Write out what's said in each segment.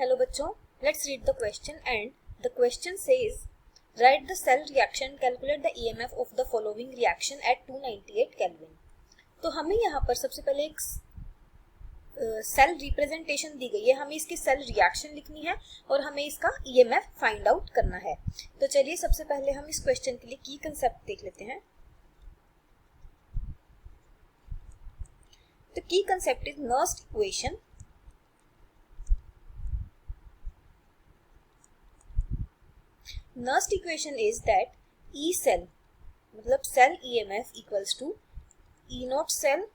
Hello बच्चों, let's read the question and the question says write the cell reaction, calculate the EMF of the following reaction at 298 Kelvin। तो हमें यहाँ पर सबसे पहले एक सेल रिप्रेजेंटेशन दी गई है, हमें इसकी सेल रिएक्शन लिखनी है और हमें इसका EMF फाइंड आउट करना है। तो चलिए सबसे पहले हम इस क्वेश्चन के लिए की कंसेप्ट देख लेते हैं। तो की concept is Nernst equation. Nernst equation is that E cell मतलब cell EMF equals to E naught cell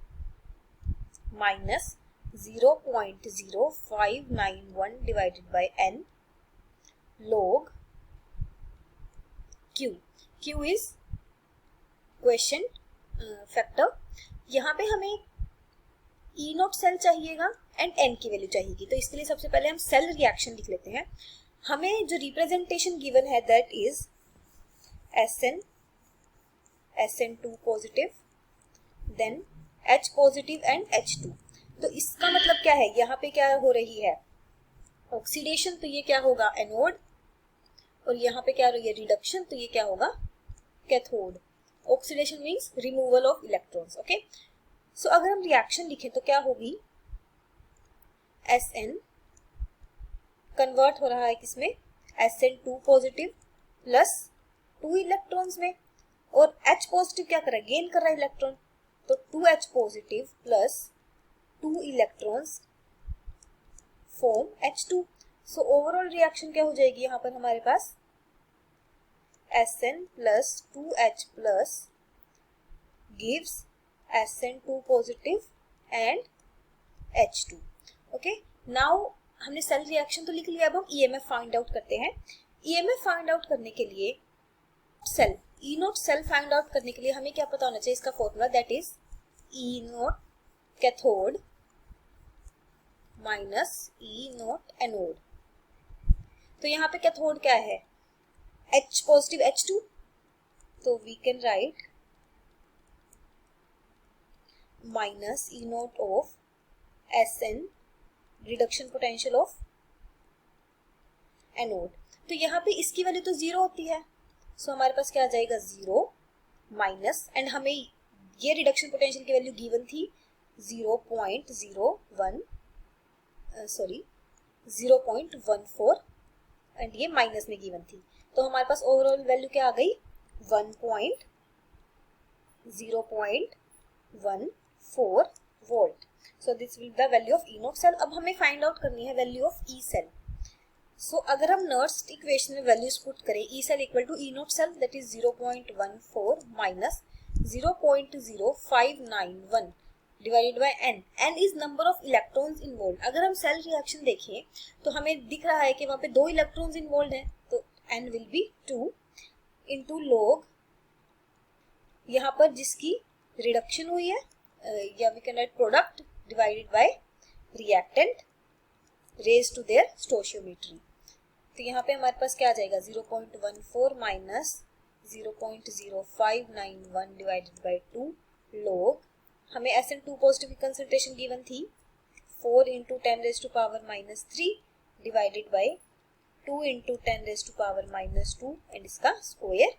minus 0.0591 divided by n log Q। Q is question factor. यहाँ पे हमें ई नॉट सेल चाहिएगा एंड n की value चाहिएगी, तो इसके लिए सबसे पहले हम सेल रिएक्शन लिख लेते हैं। हमें जो रिप्रेजेंटेशन गिवन है that is SN2 positive, then H positive and H2। तो इसका मतलब क्या है, यहाँ पे क्या हो रही है ऑक्सीडेशन, तो ये क्या होगा एनोड, और यहाँ पे क्या हो रही है रिडक्शन, तो ये क्या होगा cathode. Oxidation means removal of electrons. Okay, so अगर हम रिएक्शन लिखें तो क्या होगी SN कन्वर्ट हो रहा है किसमें SN2 पॉजिटिव प्लस 2 इलेक्ट्रॉन्स में, और H पॉजिटिव क्या कर रहा है गेन कर रहा है इलेक्ट्रॉन, तो 2H positive plus 2 electrons form H2। So overall reaction क्या हो जाएगी यहाँ पर हमारे पास SN plus 2H plus gives SN2 positive and H2। Okay, now हमने सेल रिएक्शन तो लिख लिया, अब हम EMF फाइंड आउट करते हैं। EMF फाइंड आउट करने के लिए cell E naught cell find out करने के लिए हमें क्या पता होना चाहिए, इसका formula that is E note cathode minus E note anode. तो यहाँ पे कैथोड क्या है H पॉजिटिव H2, तो we can write minus E naught of SN reduction potential of anode. तो यहाँ पे इसकी वैल्यू तो 0 होती है, सो हमारे पास क्या आ जाएगा 0 माइनस, एंड हमें ये रिडक्शन पोटेंशियल की वैल्यू गिवन थी 0.14 एंड ये माइनस में गिवन थी, तो हमारे पास ओवरऑल वैल्यू क्या आ गई 0.14 volt. So this will the value of E naught cell. अब हमें फाइंड आउट करनी है value of E cell. So अगर हम नर्स्ट इक्वेशन में वैल्यूज पुट करें E cell equal to E naught cell that is 0.14 minus 0.0591 divided by n। n is number of electrons involve. अगर हम सेल रिएक्शन देखें तो हमें दिख रहा है कि वहां पे 2 इलेक्ट्रॉन्स इन्वॉल्व हैं, तो n will be 2 into log यहाँ पर जिसकी रिडक्शन हुई है या we can write product divided by reactant raise to their stoichiometry. तो यहाँ पे हमारे पास क्या आ जाएगा 0.14 माइनस 0.0591 डिवाइडेड बाय 2 लॉग, हमें SN2 पॉजिटिव की कंसंट्रेशन गिवन थी 4 into 10 raise to power minus 3 divided by 2 into 10 raise to power minus 2 and इसका स्क्वायर।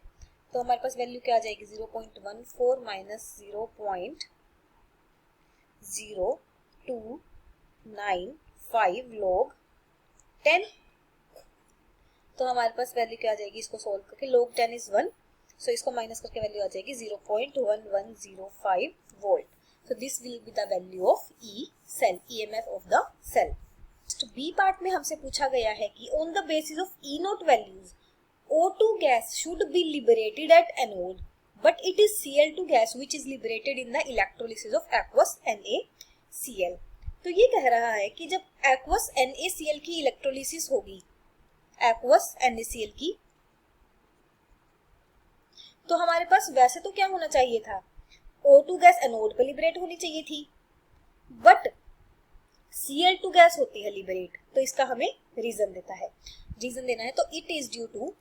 तो हमारे पास वैल्यू क्या आ जाएगी 0.14 माइनस 0.0295 log 10। तो हमारे पास वैल्यू क्या आ जाएगी, इसको सोल्व करके log 10 इज 1, सो इसको माइनस करके वैल्यू आ जाएगी 0.1105 volt. So this will be the value of E cell, EMF of the cell. तो बी पार्ट में हमसे पूछा गया है कि on the basis of E naught values O2 gas should be liberated at anode, but it is Cl2 gas which is liberated in the electrolysis of aqueous NaCl। तो ये कह रहा है कि जब aqueous NaCl की इलेक्ट्रोलिसिस होगी aqueous NaCl की, तो हमारे पास वैसे तो क्या होना चाहिए था O2 गैस एनोड पे लिबरेट होनी चाहिए थी, बट Cl2 गैस होती है लिबरेट। तो इसका हमें रीजन देना है, तो it is due to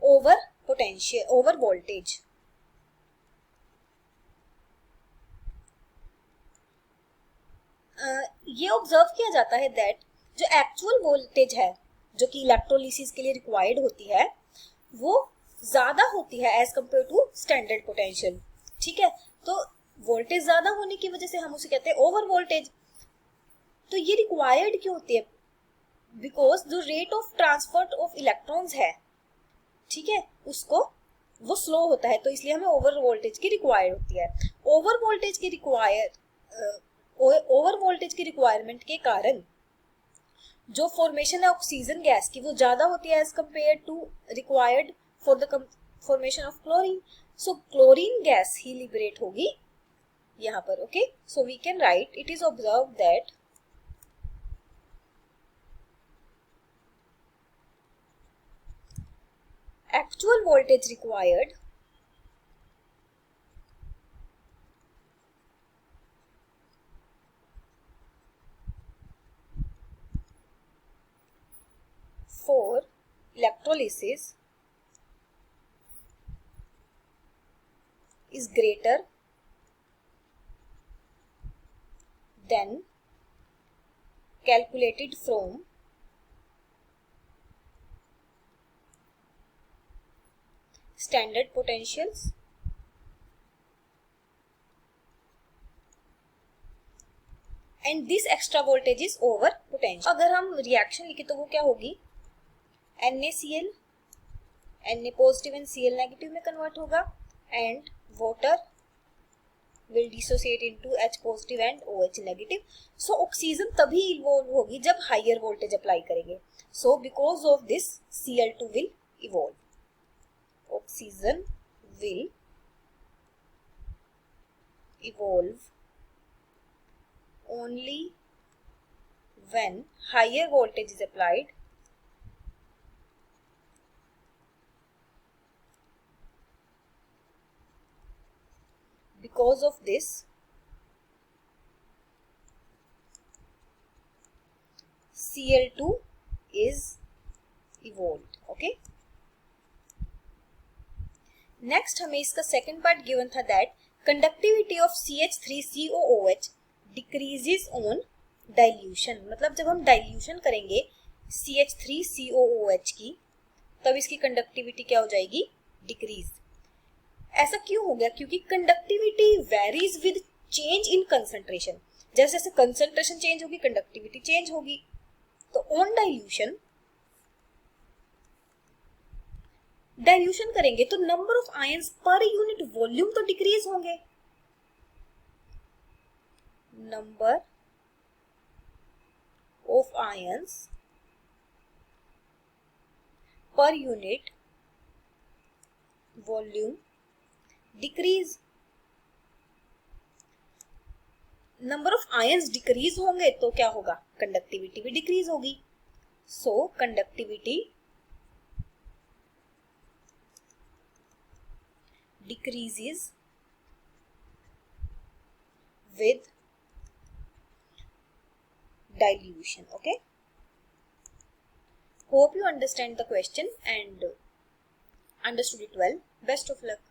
over voltage. ये ऑब्जर्व किया जाता है दैट जो एक्चुअल वोल्टेज है जो कि इलेक्ट्रोलिसिस के लिए रिक्वायर्ड होती है वो ज्यादा होती है as compare to standard potential. ठीक है, तो वोल्टेज ज्यादा होने की वजह से हम उसे कहते हैं ओवर वोल्टेज। तो ये रिक्वायर्ड क्यों होती है? बिकॉज जो rate of transfer of electrons है, ठीक है, उसको वो स्लो होता है, तो इसलिए हमें ओवर वोल्टेज की रिक्वायर्ड होती है। ओवर वोल्टेज की रिक्वायरमेंट के कारण जो फॉर्मेशन है ऑक्सीजन गैस की वो ज्यादा होती है as compare to required for the formation of chlorine. So chlorine gas ही लिबरेट होगी यहाँ पर। Okay, so we can write it is observe that actual voltage required for electrolysis is greater than calculated from standard potentials and this extra voltage is over potential। अगर हम reaction लिखे तो वो क्या होगी, NaCl Na positive and Cl negative में convert होगा and water will dissociate into H positive and OH negative। So oxygen तभी इवॉल्व होगी जब हायर वोल्टेज अप्लाई करेंगे। So because of this Cl2 will evolve। Oxygen will evolve only when higher voltage is applied because of this Cl2 is evolved। okay, next हमें इसका second part given था that conductivity of CH3COOH decreases on dilution. मतलब जब हम dilution करेंगे CH3COOH की तब इसकी कंडक्टिविटी क्या हो जाएगी, डिक्रीज। ऐसा क्यों हो गया? क्योंकि conductivity varies with change in concentration. जैसे जैसे कंसंट्रेशन चेंज होगी कंडक्टिविटी चेंज होगी। तो ऑन डाइल्यूशन करेंगे तो number of ions per unit volume तो डिक्रीज होंगे। Number of ions per unit volume decrease. Number of ions decrease होंगे तो क्या होगा, कंडक्टिविटी भी डिक्रीज होगी। सो conductivity decreases with dilution। okay, hope you understand the question and understood it well। best of luck।